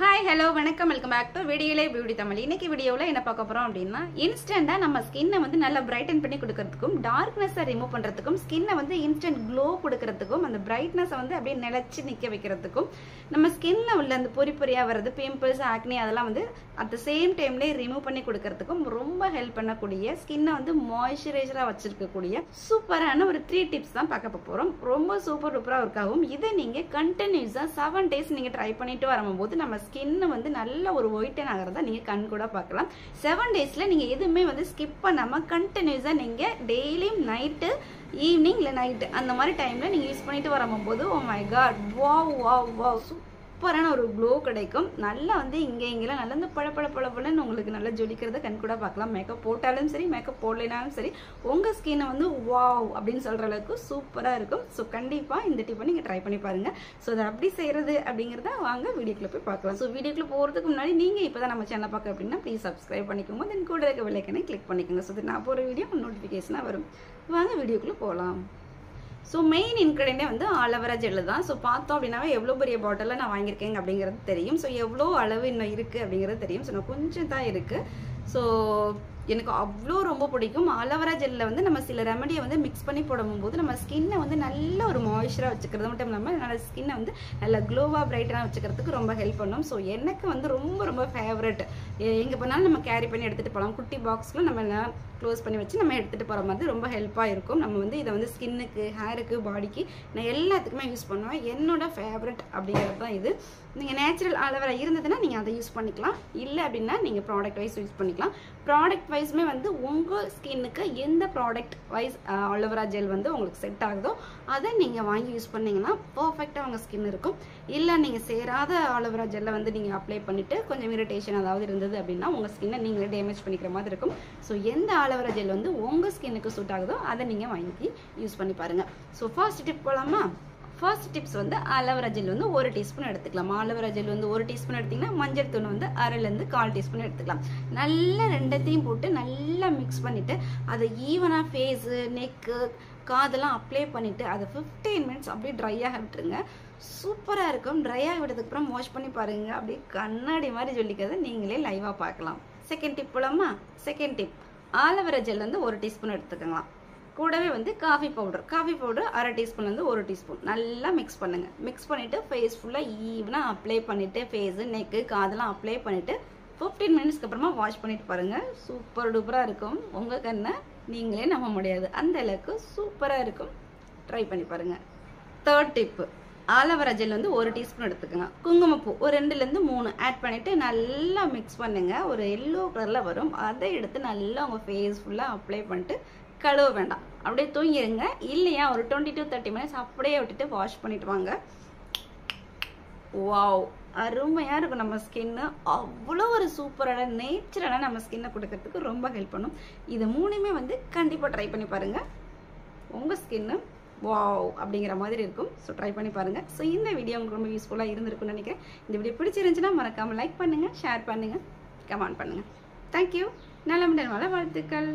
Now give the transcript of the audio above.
Hi hello வணக்கம் welcome back to வீடியோலே beauty Tamil. இன்னைக்கு வீடியோவில் என்ன பார்க்க போகிறோம் அப்படின்னா, இன்ஸ்டண்ட்டாக நம்ம ஸ்கின்னை வந்து நல்லா பிரைட்டன் பண்ணி கொடுக்கறதுக்கும் டார்க்னஸை ரிமூவ் பண்ணுறதுக்கும் ஸ்கின்னை வந்து இன்ஸ்டன்ட் க்ளோ கொடுக்கறதுக்கும் அந்த பிரைட்னஸை வந்து அப்படியே நிலச்சி நிற்க வைக்கிறதுக்கும் நம்ம ஸ்கின்ல உள்ள அந்த பொறி பொறியாக வர்றது பிம்பிள்ஸ் ஆக்னி அதெல்லாம் வந்து அட் த சேம் டைம்லேயே ரிமூவ் பண்ணி கொடுக்கறதுக்கும் ரொம்ப ஹெல்ப் பண்ணக்கூடிய ஸ்கின்னை வந்து மாய்ஸ்சரைசராக வச்சிருக்கக்கூடிய சூப்பரான ஒரு 3 டிப்ஸ் தான் பார்க்க போகிறோம். ரொம்ப சூப்பர் டூப்பராக இருக்காகும். இதை நீங்கள் கண்டினியூஸாக 7 days நீங்கள் ட்ரை பண்ணிட்டு வரும்போது நம்ம ஸ்கின் வந்து நல்ல ஒரு ஒயிட்டன் ஆகிறத நீங்க கண் கூட பார்க்கலாம். 7 daysல நீங்க எதுவுமே வந்து ஸ்கிப் பண்ணாம கண்டினியூஸா நீங்க டெய்லியும் நைட்டு ஈவினிங் இல்லை நைட்டு அந்த மாதிரி டைம்ல நீங்க யூஸ் பண்ணிட்டு வரும்போது oh my god wow wow wow சூப்பரான ஒரு க்ளோ கிடைக்கும். நல்லா வந்து இங்கெல்லாம் நல்லா இந்த பழப்பழன்னு உங்களுக்கு நல்லா ஜொலிக்கிறத கண் கூட பார்க்கலாம். மேக்கப் போட்டாலும் சரி மேக்கப் போடலைனாலும் சரி உங்க ஸ்கின்னை வந்து வாவ் அப்படின்னு சொல்ற அளவுக்கு சூப்பரா இருக்கும். ஸோ கண்டிப்பா இந்த டிப்பை நீங்க ட்ரை பண்ணி பாருங்க. ஸோ அதை அப்படி செய்யறது அப்படிங்கிறத வாங்க வீடியோக்குள்ள போய் பார்க்கலாம். ஸோ வீடியோக்குள்ள போறதுக்கு முன்னாடி நீங்க இப்பதான் நம்ம சேனல் பார்க்க அப்படின்னா ப்ளீஸ் சப்ஸ்கிரைப் பண்ணிக்கோங்க. தென் கூட இருக்க பெல் ஐக்கனை கிளிக் பண்ணிக்கோங்க. ஸோ நான் போற வீடியோ நோட்டிஃபிகேஷனா வரும். வாங்க வீடியோக்குள்ள போகலாம். ஸோ மெயின் இன்க்ரீடியன்ட் வந்து ஆலோவேரா ஜெல்லு தான். ஸோ பார்த்தோம் அப்படின்னாவே எவ்வளோ பெரிய பாட்டிலில் நான் வாங்கியிருக்கேன் அப்படிங்கிறது தெரியும். ஸோ எவ்வளோ அளவு இன்னும் இருக்குது அப்படிங்கிறது தெரியும். ஸோ நான் கொஞ்சம் தான் இருக்குது. ஸோ எனக்கு அவ்வளோ ரொம்ப பிடிக்கும். ஆலோவேரா ஜெல்லில் வந்து நம்ம சில ரெமடியை வந்து மிக்ஸ் பண்ணி போடும்போது நம்ம ஸ்கின்னை வந்து நல்ல ஒரு மாய்ஸ்சராக வச்சுக்கிறது மட்டும் இல்லாமல் நல்ல ஸ்கின்னை வந்து நல்ல க்ளோவாக பிரைட்டனாக வச்சுக்கிறதுக்கு ரொம்ப ஹெல்ப் பண்ணும். ஸோ எனக்கு வந்து ரொம்ப ஃபேவரட். எங்கே போனாலும் நம்ம கேரி பண்ணி எடுத்துகிட்டு போகலாம். குட்டி பாக்ஸில் நம்ம எல்லாம் க்ளோஸ் பண்ணி வச்சு நம்ம எடுத்துகிட்டு போகிற மாதிரி ரொம்ப ஹெல்ப்பாக இருக்கும். நம்ம வந்து இதை வந்து ஸ்கின்னுக்கு ஹேருக்கு பாடிக்கு நான் எல்லாத்துக்குமே யூஸ் பண்ணுவேன். என்னோட ஃபேவரட் அப்படிங்கிறது தான் இது. நீங்கள் நேச்சுரல் ஆலோவேரா இருந்ததுன்னா நீங்கள் அதை யூஸ் பண்ணிக்கலாம். இல்லை அப்படின்னா நீங்கள் ப்ராடக்ட் வைஸ் யூஸ் பண்ணிக்கலாம். ப்ராடக்ட் வைஸ்மே வந்து உங்கள் ஸ்கின்னுக்கு எந்த ப்ராடக்ட் வைஸ் ஆலோவேரா ஜெல் வந்து உங்களுக்கு செட் ஆகுதோ அதை நீங்கள் வாங்கி யூஸ் பண்ணிங்கன்னா பர்ஃபெக்டாக உங்கள் ஸ்கின் இருக்கும். இல்லை நீங்கள் சேராத ஆலோவேரா ஜெல்லை வந்து நீங்கள் அப்ளை பண்ணிவிட்டு கொஞ்சம் இரிட்டேஷன் அதாவது இருந்தது அப்படின்னா உங்கள் ஸ்கின்னை நீங்களே டேமேஜ் பண்ணிக்கிற மாதிரி இருக்கும். ஸோ எந்த ஆலோவேரா ஜெல் வந்து உங்கள் ஸ்கின்னுக்கு சூட் ஆகுதோ அதை நீங்கள் வாங்கி யூஸ் பண்ணி பாருங்கள். ஸோ ஃபர்ஸ்ட் டிப் போகலாமா? ஃபர்ஸ்ட் டிப்ஸ் வந்து ஆலோவேரா ஜெல் வந்து 1 டீஸ்பூன் எடுத்துக்கலாம். ஆலோவேரா ஜெல் வந்து 1 டீஸ்பூன் எடுத்திங்கன்னா மஞ்சள் தூள் வந்து 1/2 1/4 டீஸ்பூன் எடுத்துக்கலாம். நல்லா ரெண்டத்தையும் போட்டு நல்லா மிக்ஸ் பண்ணிவிட்டு அதை ஈவனாக ஃபேஸு நெக்கு காதெல்லாம் அப்ளை பண்ணிவிட்டு அதை 15 minutes அப்படியே ட்ரையாக விட்டுருங்க. சூப்பராக இருக்கும். ட்ரையாக விட்டதுக்கு அப்புறம் வாஷ் பண்ணி பாருங்கள். அப்படியே கண்ணாடி மாதிரி சொல்லிக்கிறத நீங்களே லைவாக பார்க்கலாம். செகண்ட் டிப் போலாமா? செகண்ட் டிப் ஆலோவேரா ஜெல் வந்து 1 டீஸ்பூன் எடுத்துக்கலாம். கூடவே வந்து காஃபி பவுடர் 1/2 டீஸ்பூன் வந்து 1 டீஸ்பூன் நல்லா மிக்ஸ் பண்ணுங்க. மிக்ஸ் பண்ணிட்டு ஃபேஸ் ஃபுல்லாக ஈவனாக அப்ளை பண்ணிட்டு ஃபேஸு நெக்கு காதெல்லாம் அப்ளை பண்ணிட்டு 15 minutesக்கு அப்புறமா வாஷ் பண்ணிட்டு பாருங்க. சூப்பர் டூப்பராக இருக்கும். உங்கள் கண்ணை நீங்களே நம்ப முடியாது, அந்த அளவுக்கு சூப்பராக இருக்கும். ட்ரை பண்ணி பாருங்க. தேர்ட் டிப்பு ஆலோவேரா ஜெல் வந்து 1 டீஸ்பூன் எடுத்துக்கோங்க. குங்குமப்பூ ஒரு 2 3 ஆட் பண்ணிட்டு நல்லா மிக்ஸ் பண்ணுங்க. ஒரு எல்லோ கலர்ல வரும். அதை எடுத்து நல்லா உங்க ஃபேஸ் ஃபுல்லாக அப்ளை பண்ணிட்டு கழுவ வேண்டாம், அப்படியே தூங்கிடுங்க. இல்லையா ஒரு 20 to 30 minutes அப்படியே விட்டுட்டு வாஷ் பண்ணிட்டு வாங்க. வாவ் அருமையாக இருக்கும். நம்ம ஸ்கின்னு அவ்வளோ ஒரு சூப்பரான நேச்சுரலான நம்ம ஸ்கின்னை கொடுக்கறதுக்கு ரொம்ப ஹெல்ப் பண்ணும். இது 3மே வந்து கண்டிப்பாக ட்ரை பண்ணி பாருங்கள். உங்கள் ஸ்கின்னு வாவ் அப்படிங்கிற மாதிரி இருக்கும். ஸோ ட்ரை பண்ணி பாருங்கள். ஸோ இந்த வீடியோ உங்களுக்கு ரொம்ப யூஸ்ஃபுல்லாக இருந்திருக்குன்னு நினைக்கிறேன். இந்த வீடியோ பிடிச்சிருந்துச்சுன்னா மறக்காமல் லைக் பண்ணுங்கள், ஷேர் பண்ணுங்கள், கமெண்ட் பண்ணுங்கள். தேங்க்யூ. நலமுடன் வாழ்த்துக்கள்.